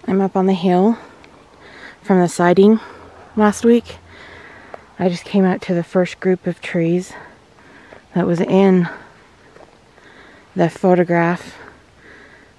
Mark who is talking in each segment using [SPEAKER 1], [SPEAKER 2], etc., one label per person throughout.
[SPEAKER 1] I'm up on the hill from the sighting last week. I just came out to the first group of trees that was in the photograph.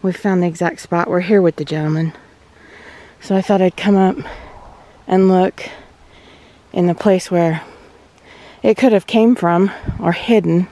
[SPEAKER 1] We found the exact spot. We're here with the gentleman. So I thought I'd come up and look in the place where it could have came from or hidden.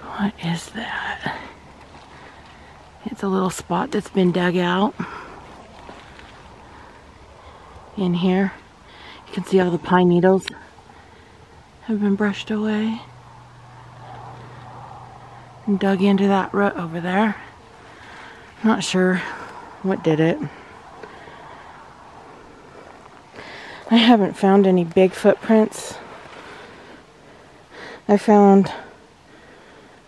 [SPEAKER 1] What is that? It's a little spot that's been dug out in here. You can see all the pine needles have been brushed away and dug into that root over there. Not sure what did it. I haven't found any big footprints. I found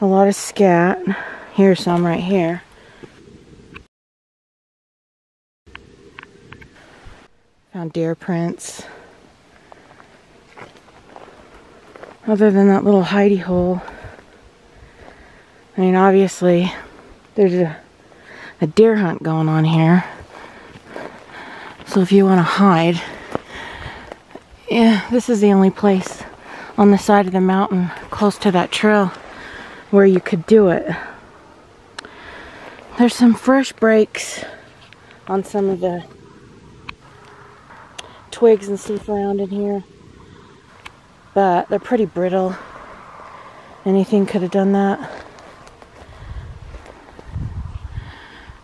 [SPEAKER 1] a lot of scat. Here's some right here. Found deer prints. Other than that little hidey hole, I mean, obviously there's a deer hunt going on here. So if you want to hide, yeah, this is the only place on the side of the mountain close to that trail where you could do it. There's some fresh breaks on some of the twigs and stuff around in here, but they're pretty brittle. Anything could have done that.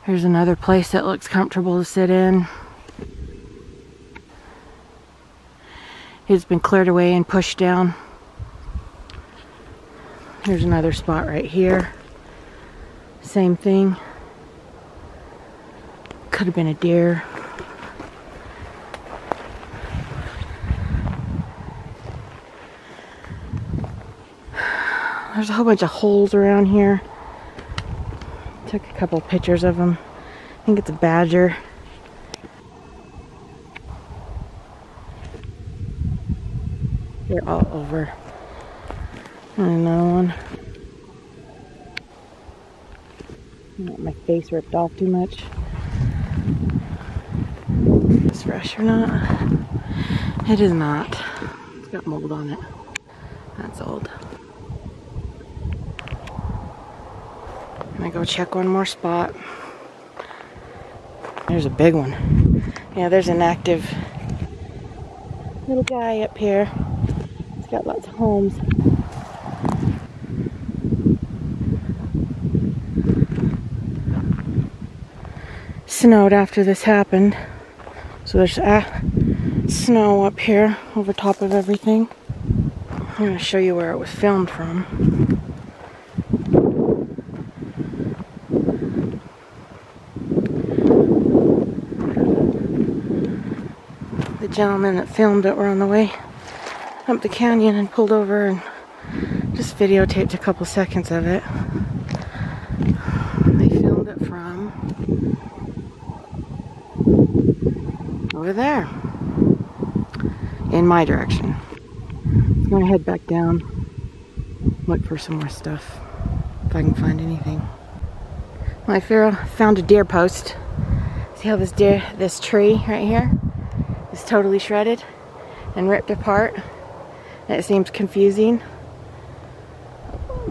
[SPEAKER 1] Here's another place that looks comfortable to sit in. It's been cleared away and pushed down. Here's another spot right here. Same thing. Could have been a deer. There's a whole bunch of holes around here. Took a couple pictures of them. I think it's a badger. They're all over. And another one. I don't want my face ripped off too much. Is this fresh or not? It is not. It's got mold on it. That's old. I'm gonna go check one more spot. There's a big one. Yeah, there's an active little guy up here. It's got lots of homes. Snowed after this happened. So there's snow up here over top of everything. I'm gonna show you where it was filmed from. The gentleman that filmed it were on the way up the canyon and pulled over and just videotaped a couple seconds of it. They filmed it from over there in my direction. I'm gonna head back down, look for some more stuff if I can find anything. Well, I found a deer post. See how this tree right here is totally shredded and ripped apart. And it seems confusing.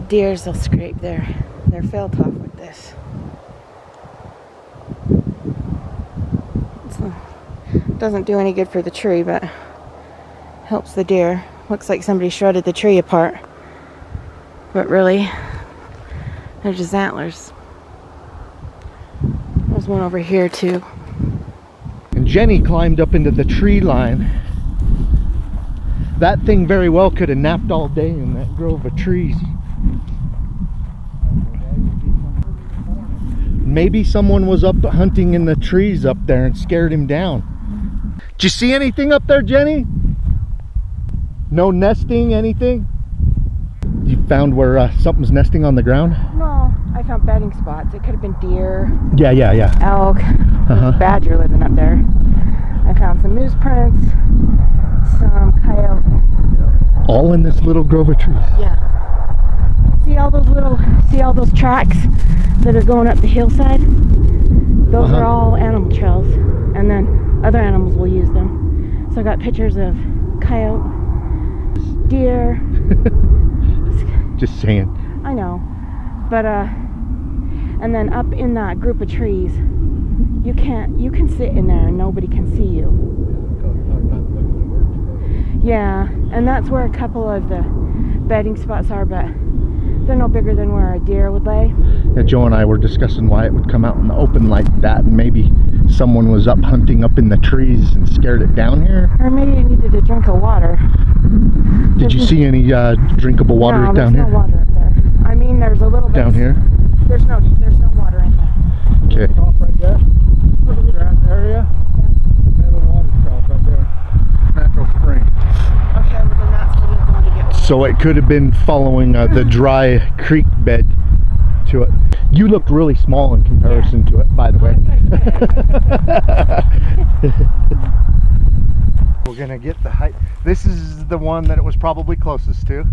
[SPEAKER 1] Deers will scrape their felt off with this. It doesn't do any good for the tree, but helps the deer. Looks like somebody shredded the tree apart, but really they're just antlers. There's one over here too.
[SPEAKER 2] And Jenny climbed up into the tree line. That thing very well could have napped all day in that grove of trees. Maybe someone was up hunting in the trees up there and scared him down. Did you see anything up there, Jenny? No nesting, anything? You found where something's nesting on the ground?
[SPEAKER 1] No, I found bedding spots. It could have been deer.
[SPEAKER 2] Yeah.
[SPEAKER 1] Elk. There's a badger living up there. I found some moose prints, some coyote.
[SPEAKER 2] All in this little grove of trees.
[SPEAKER 1] Yeah. See all those tracks that are going up the hillside? Those are all animal trails, and then other animals will use them. So I got pictures of coyote, deer.
[SPEAKER 2] Just saying.
[SPEAKER 1] I know, but and then up in that group of trees, you can sit in there and nobody can see you. Yeah, and that's where a couple of the bedding spots are, but they're no bigger than where a deer would lay.
[SPEAKER 2] Yeah, Joe and I were discussing why it would come out in the open like that, and maybe someone was up hunting up in the trees and scared it down here.
[SPEAKER 1] Or maybe it needed a drink of water.
[SPEAKER 2] Did you see any drinkable water down here?
[SPEAKER 1] No, there's no water up there. I mean, there's a little bit.
[SPEAKER 2] Down here?
[SPEAKER 1] There's no water in there.
[SPEAKER 2] Okay.
[SPEAKER 3] Trough right there. Grass area.
[SPEAKER 1] Yeah.
[SPEAKER 3] Metal water trough right there. Natural spring.
[SPEAKER 1] Okay, well then that's where they're going to get water.
[SPEAKER 2] So it could have been following the dry creek bed to it. You looked really small in comparison to it, by the way. We're gonna get the height. This is the one that it was probably closest to.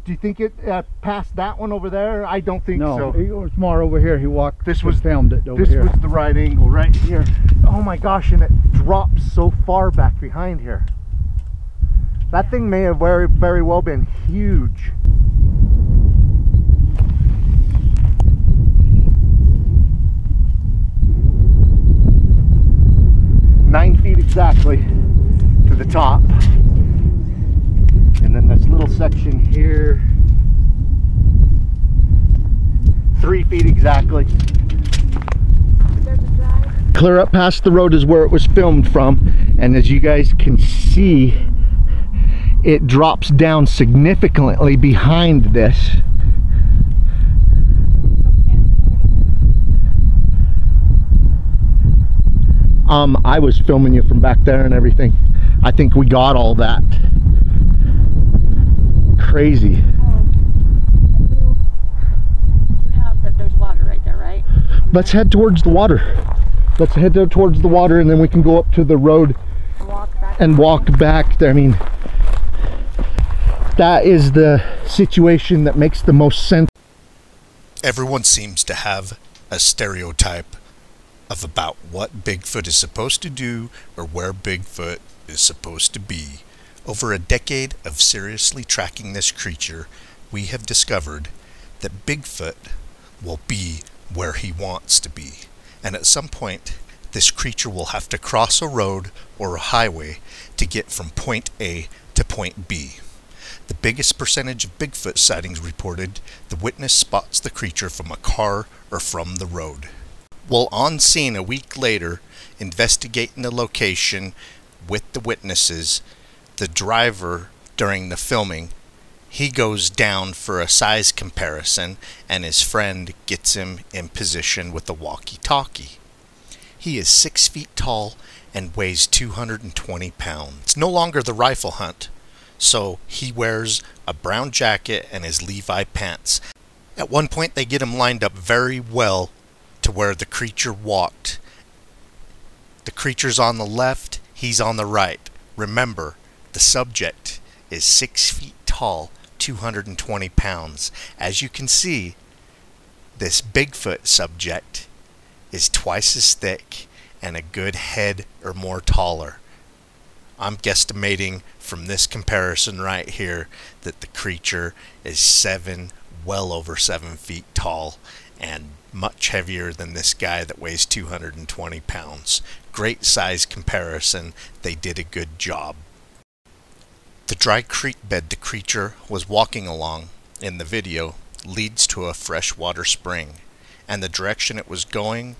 [SPEAKER 2] Do you think it passed that one over there? I don't think so.
[SPEAKER 3] No, it was more over here. He walked.
[SPEAKER 2] This was
[SPEAKER 3] filmed it over here.
[SPEAKER 2] This was the right angle right here. Oh my gosh, and it drops so far back behind here. That thing may have very well been huge. Exactly to the top, and then this little section here, 3 feet exactly. Clear up past the road is where it was filmed from, and as you guys can see, it drops down significantly behind this. I was filming you from back there and everything. I think we got all that. Crazy.
[SPEAKER 1] You have that there's water right there, right?
[SPEAKER 2] Let's head towards the water. Let's head towards the water, and then we can go up to the road and walk back there. I mean, that is the situation that makes the most sense.
[SPEAKER 4] Everyone seems to have a stereotype of about what Bigfoot is supposed to do or where Bigfoot is supposed to be. Over a decade of seriously tracking this creature, we have discovered that Bigfoot will be where he wants to be. And at some point, this creature will have to cross a road or a highway to get from point A to point B. The biggest percentage of Bigfoot sightings reported, the witness spots the creature from a car or from the road. Well, on scene a week later, investigating the location with the witnesses, the driver, during the filming, he goes down for a size comparison, and his friend gets him in position with a walkie-talkie. He is 6 feet tall and weighs 220 pounds. It's no longer the rifle hunt, so he wears a brown jacket and his Levi pants. At one point they get him lined up very well to where the creature walked. The creature's on the left, he's on the right. Remember, the subject is 6 feet tall, 220 pounds. As you can see, this Bigfoot subject is twice as thick and a good head or more taller. I'm guesstimating from this comparison right here that the creature is well over 7 feet tall and much heavier than this guy that weighs 220 pounds. Great size comparison. They did a good job. The dry creek bed the creature was walking along in the video leads to a freshwater spring, and the direction it was going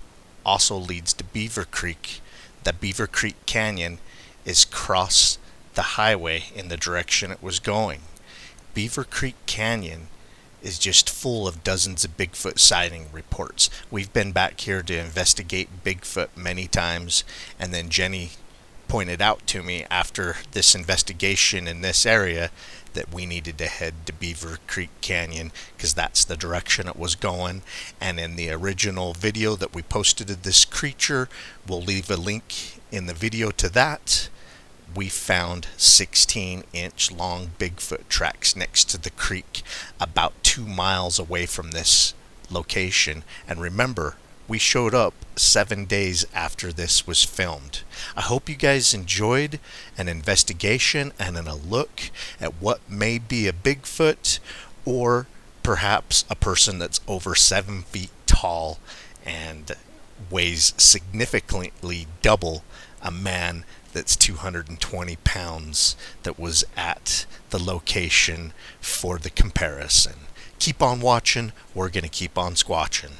[SPEAKER 4] also leads to Beaver Creek. The Beaver Creek Canyon is across the highway in the direction it was going. Beaver Creek Canyon is just full of dozens of Bigfoot sighting reports. We've been back here to investigate Bigfoot many times, and then Jenny pointed out to me after this investigation in this area that we needed to head to Beaver Creek Canyon because that's the direction it was going. And in the original video that we posted of this creature, we'll leave a link in the video to that. We found 16-inch long Bigfoot tracks next to the creek, about 2 miles away from this location. And remember, we showed up 7 days after this was filmed. I hope you guys enjoyed an investigation and a look at what may be a Bigfoot, or perhaps a person that's over 7 feet tall and weighs significantly double a man that's 220 pounds that was at the location for the comparison. Keep on watching. We're going to keep on squatching.